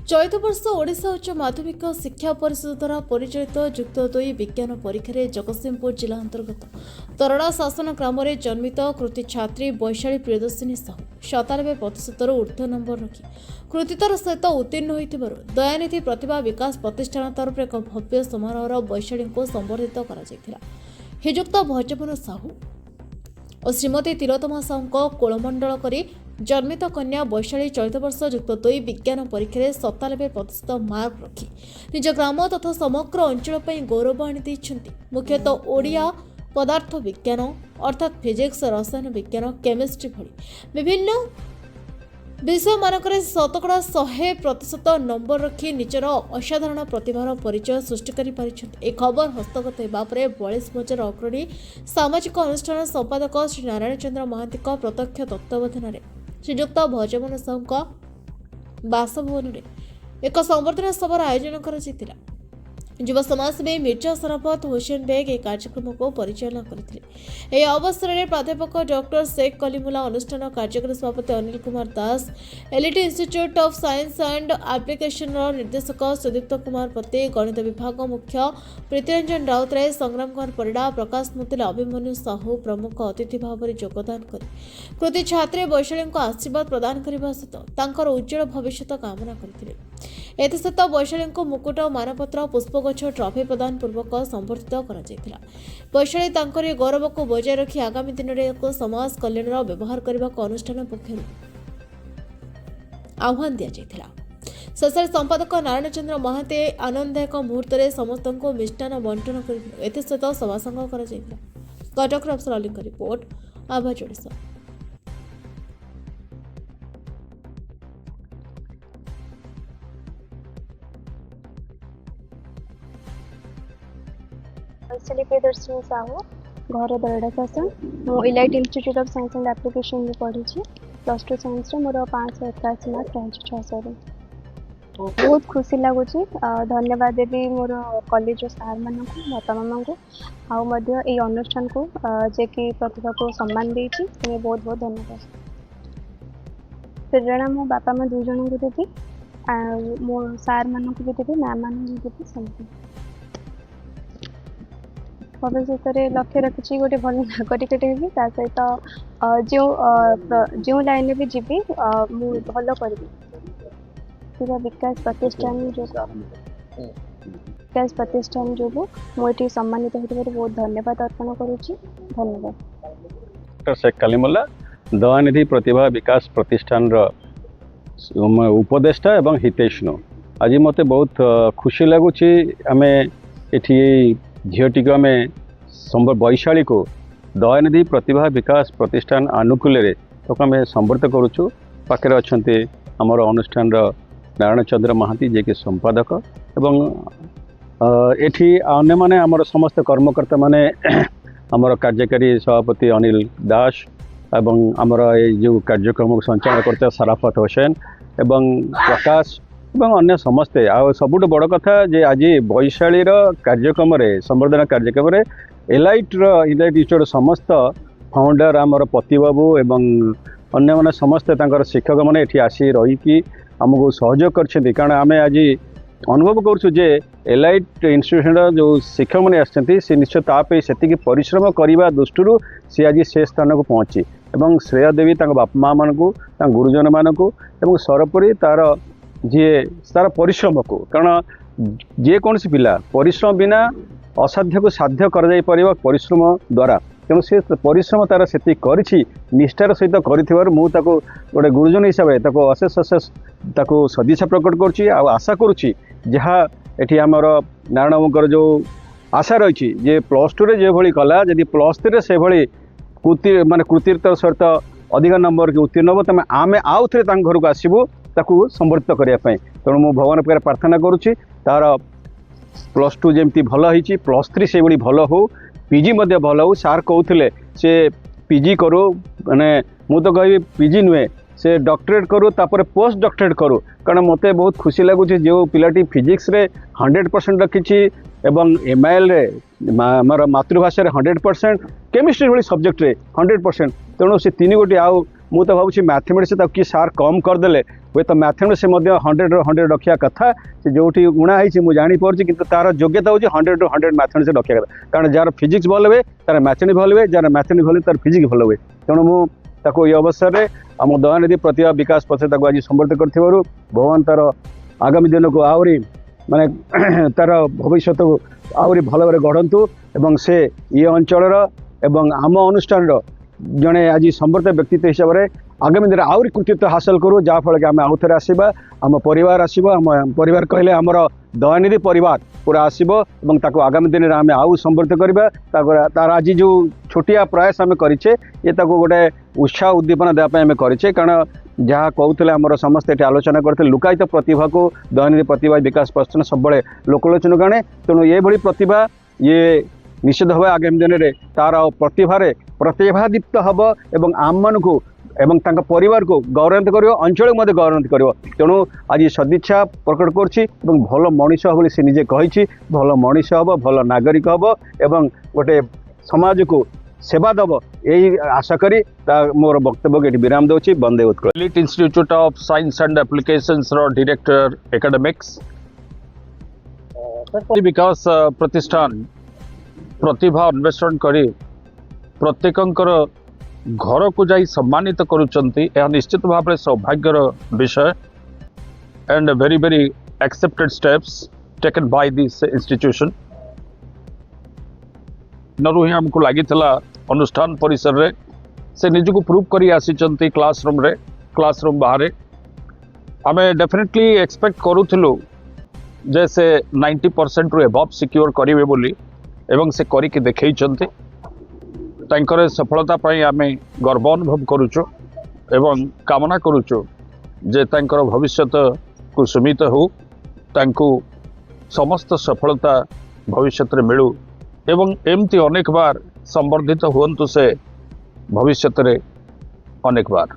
चलित वर्ष ओडिशा उच्च माध्यमिक शिक्षा परिषद द्वारा परिचालित युक्त 2 विज्ञान परीक्षा जगतसिंहपुर जिला अंतर्गत तरड़ा शासन ग्राम जन्मित कृति छात्री वैशाली प्रियदर्शिनी साहू 97% ऊर्ध्व नंबर रखी कृतित्वर सहित उत्तीर्ण होइथिबारु दयानिधि प्रतिभा विकास प्रतिष्ठान तरफ एक भव्य समारोह वैशाली को संबर्धित कर हिजुक्त भजमन साहू और श्रीमती तिलोत्तमा साहू कोलमंडल करी जन्मित कन्या वैशाली चलित वर्ष युक्त 2 विज्ञान परीक्षा 97% मार्क रखी निज ग्राम तथा समग्र अंचल पर गौरव आनी मुख्यतः ओडिया पदार्थ विज्ञान अर्थात फिजिक्स रसायन विज्ञान केमिस्ट्री भली विभिन्न विषय मानक शतकड़ा 100% नंबर रखी निजर असाधारण प्रतिभार परिचय सृष्टि कर खबर हस्तगत होगा 42 बजार अग्रणी सामाजिक अनुष्ठान संपादक श्री नारायण चंद्र महांती प्रत्यक्ष तत्वावधान श्रीजुक्त भजमन साहू बासभवन में एक संबर्धना सभार आयोजन कर युवा समाजसेवी मिर्जा सराफत हुसैन बेग एक कार्यक्रम को परिचालन करते अवसर में प्राध्यापक डॉक्टर शेख कलीमुल्ला अनुष्ठान कार्यक्रम सभापति Anil Kumar Das LED institute of science and application निर्देशक सुदीप्त कुमार पति गणित विभाग मुख्य प्रीतिरंजन राउतराय संग्राम कुमार परिड़ा प्रकाश मुतिल अभिमन्यु साहू प्रमुख अतिथि भाव में योगदान कर कृति छात्री वैशाली आशीर्वाद प्रदान करने सहित उज्जवल भविष्य कामना करते एसत वैशाली मुकुट मानपत्र पुष्पगछ ट्रॉफी प्रदान पूर्वक संबर्धित कर वैशाली गौरव को बजाय रखी आगामी दिन में समाज कल्याण व्यवहार करने को अनुष्ठान पक्षर आह्वान दि शेष संपादक नारायण चंद्र महांती आनंददायक मुहूर्त में समस्त को मिष्टान बंटन कर सहित सभासंग कटक अफसर अली रिपोर्ट आवाज ओडिशा। वैशाली प्रियदर्शिनी साहू घर दरड़ा शासन मु elite institute of science and application में पढ़ी +2 साइंस मोर 581 मार्क रही 600 बहुत खुशी लगुच धन्यवाद देवी मोर कॉलेज सार मान बापा मामा को आई अनुष्ठान को जे कि प्रतिभा को सम्मान देती बहुत बहुत धन्यवाद प्रेरणा मो बापा माँ 2 जन को देवी मो सार मान को भी देवी मैम मान भी देवी समझ भविष्य में लक्ष्य रखी गोटे भल नागरिक सहित जो लाइन भी जी भल करी विकास प्रतिष्ठान जो मुझे सम्मानित होते बहुत धन्यवाद अर्पण करुच्ची धन्यवाद। डॉक्टर शेख कलीमुल्ला दयानिधि प्रतिभा विकास प्रतिष्ठान उपदेष्टा एवं हितैषी आज मत बहुत खुशी लगुच आम ये झीटी को आम वैशाली को दयानिधि प्रतिभा विकास प्रतिष्ठान आनुकूल्य आम संबर्धित करुचु पाखे अच्छा आमर अनुष्ठान नारायण चंद्र महांती जे कि संपादक एवं एठी अन्य माने आमर समस्त कर्मकर्ता माने आमर कार्यकारी सभापति अनिल दास एवं आमर ये जो कार्यक्रम संचालन करते सराफत हुसैन एवं प्रकाश एवं अन्य समस्ते सबुठ बड़ कथा जे आज वैशाली कार्यक्रम संबर्धना कार्यक्रम इलाइट इंस्टीट्यूट समस्त फाउंडर आमर पति बाबू एवं अन्य माने समस्ते शिक्षक मैंने ये आसी रही आमको सहयोग कर कारण आम आज अनुभव करुँ जे एलाइट इंस्टीट्यूशन जो शिक्षक मैंने आसी निश्चय ताप से परिश्रम करने दृष्टि सी आज से स्थान को पहुँची एवं श्रेय देवी बापा माँ मान गुरुजन मानक सरपरी तार जी तार परिश्रम को कारण जेकोसी पिला परिश्रम बिना असाध्य को साध्य कर परिश्रम द्वारा तेणु से परिश्रम तार से निष्ठार सहित कर गोटे गुरुजन हिसाब से अशेष अशेष सदिच्छा प्रकट करुच्ची आशा करुच्ची जहाँ ये आमर नारायण बाबूर जो आशा रही जे +2 जो भली कला जदि +3 से भली माने कृतित्व सहित अधिक नंबर के उत्तीर्ण हम तेज आम आउ थे घर को आसबू ताकू संबर्धित करने तेणु मु भगवान पाखे प्रार्थना करुच्ची तार +2 जमी भल होती +3 से भाई भल हो पीजी भल हो सार कहते से पीजी करू माने मु तो कह पीजी नुहे से डॉक्टरेट करू तापर पोस्ट डॉक्टरेट करू कारण मत बहुत खुशी लगुच जो पिलाटी फिजिक्स रे 100% रखी एवं एमआईएल रे मातृभाषा 100% केमिस्ट्री भाई सब्जेक्ट रे 100% तेणु से 3 गोटी आउ ମୁଁ ତ ଭାବୁଛି ମ୍ୟାଥମେଟିକ୍ସ ତାକୁ କି ସାର୍ କମ୍ କରିଦେଲେ ହୁଏତ ମ୍ୟାଥମେଟିକ୍ସ ମଧ୍ୟ 100 ରୁ 100 ରଖିବା କଥା ସେ ଯେଉଁଠି ଉଣା ହେଇଛି ମୁଁ ଜାଣିପାରୁଛି କିନ୍ତୁ ତାର ଯୋଗ୍ୟତା ହେଉଛି 100 ରୁ 100 ମ୍ୟାଥମେଟିକ୍ସ ରଖିବା କଥା କାରଣ ଯାହାର ଫିଜିକ୍ସ ଭଲ ହୁଏ ତାର ମ୍ୟାଥମେଟିକ୍ସ ଭଲ ହୁଏ ଯାହାର ମ୍ୟାଥମେଟିକ୍ସ ଭଲ ହୁଏ ତାର ଫିଜିକ୍ସ ଭଲ ହୁଏ ତେଣୁ ମୁଁ ତାକୁ ଏହି ଅବସରରେ ଆମ ଦୟାନିଧି ପ୍ରତିଭା ବିକାଶ ପଛରେ ତାକୁ ଆଜି ସମ୍ବର୍ଦ୍ଧିତ କରିଥିବାରୁ ଭଗବାନ ତାର ଆଗାମୀ ଦିନକୁ ଆହୁରି ମାନେ ତାର ଭବିଷ୍ୟତକୁ ଆହୁରି ଭଲ ଭାବରେ ଗଢ଼ନ୍ତୁ ଏବଂ ସେ ଏ ଅଞ୍ଚଳର ଏବଂ ଆମ ଅନୁଷ୍ଠାନର ଜଣେ ଆଜି ସମ୍ବର୍ଦ୍ଧିତ ବ୍ୟକ୍ତିତ୍ୱ ହିସାବରେ ଆଗାମୀ ଦିନରେ ଆହୁରି କୃତିତ୍ୱ ହାସଲ କରୁ ଯାହାଫଳରେ କି ଆମେ ଆଉଥରେ ଆସିବା ଆମ ପରିବାର ଆସିବ ଆମ ପରିବାର କହିଲେ ଆମର ଦୟାନିଧି ପରିବାର ପୁରା ଆସିବ ଏବଂ ତାକୁ ଆଗାମୀ ଦିନରେ ଆମେ ଆଉ ସମ୍ବର୍ଦ୍ଧିତ କରିବା ତାର ଆଜି ଯେଉଁ ଛୋଟିଆ ପ୍ରୟାସ ଆମେ କରିଛେ ଏ ତାକୁ ଗୋଟେ ଉତ୍ସାହ ଉଦ୍ଦୀପନା ଦେବା ପାଇଁ ଆମେ କରିଛେ କାରଣ ଯାହା କହୁଥିଲେ ଆମର ସମସ୍ତେ ଏଠି ଆଲୋଚନା କରିଥିଲେ ଲୁକାୟିତ ପ୍ରତିଭାକୁ ଦୟାନିଧି ପ୍ରତିଭା ବିକାଶ ପ୍ରତିଷ୍ଠାନ ସବୁବେଳେ ଲୋକଲୋଚନକୁ ଆଣେ ତେଣୁ ଏଭଳି ପ୍ରତିଭା ଇଏ ନିଶ୍ଚିତ ଭାବେ ଆଗାମୀ ଦିନରେ ତାର ପ୍ରତିଭାଦୀପ୍ତ ହେବ ଏବଂ ଆମମାନଙ୍କୁ ଏବଂ ତାଙ୍କ ପରିବାରକୁ ଗୌରବାନ୍ୱିତ କରିବ ଅଞ୍ଚଳକୁ ମଧ୍ୟ ଗୌରବାନ୍ୱିତ କରିବ ତେଣୁ ଆଜି ସଦିଚ୍ଛା ପ୍ରକଟ କରୁଛି ଏବଂ ଭଲ ମଣିଷ ହେବ ବୋଲି ସେ ନିଜେ କହିଛି ଭଲ ମଣିଷ ହେବ ଭଲ ନାଗରିକ ହେବ ଏବଂ ଗୋଟେ ସମାଜକୁ ସେବା ଦେବ ଏହି ଆଶା କରି ମୋର ବକ୍ତବ୍ୟକୁ ଏଠି ବିରାମ ଦେଉଛି Vande Utkal Elite Institute of Science and Applications ର Director Academics विकास प्रतिष्ठान प्रतिभा अन्वेषण करी प्रत्येकଙ୍କର ଘରକୁ ଯାଇ ସମ୍ମାନିତ କରୁଛନ୍ତି ଏହା ନିଶ୍ଚିତ ଭାବରେ ସୌଭାଗ୍ୟର ବିଷୟ and very very accepted steps taken by this institution नरु ही हमको लागिଥିଲା अनुष्ठान परिसर रे से निजको प्रूव करी आसीचंती क्लासरूम बाहर आमे डेफिनेटली एक्सपेक्ट करूथिलु जैसे 90% रु एबव सिक्योर करिवे बोली एवं से करिके देखैचंती तांकर सफलता पाई आमे गर्व अनुभव करूचो एवं कामना करूचो जे तांकर भविष्यत को सुमित हो तांको समस्त सफलता भविष्यत रे मिलू एवं एमती अनेक बार संवर्धित हुअन्तु से भविष्य रे अनेक बार।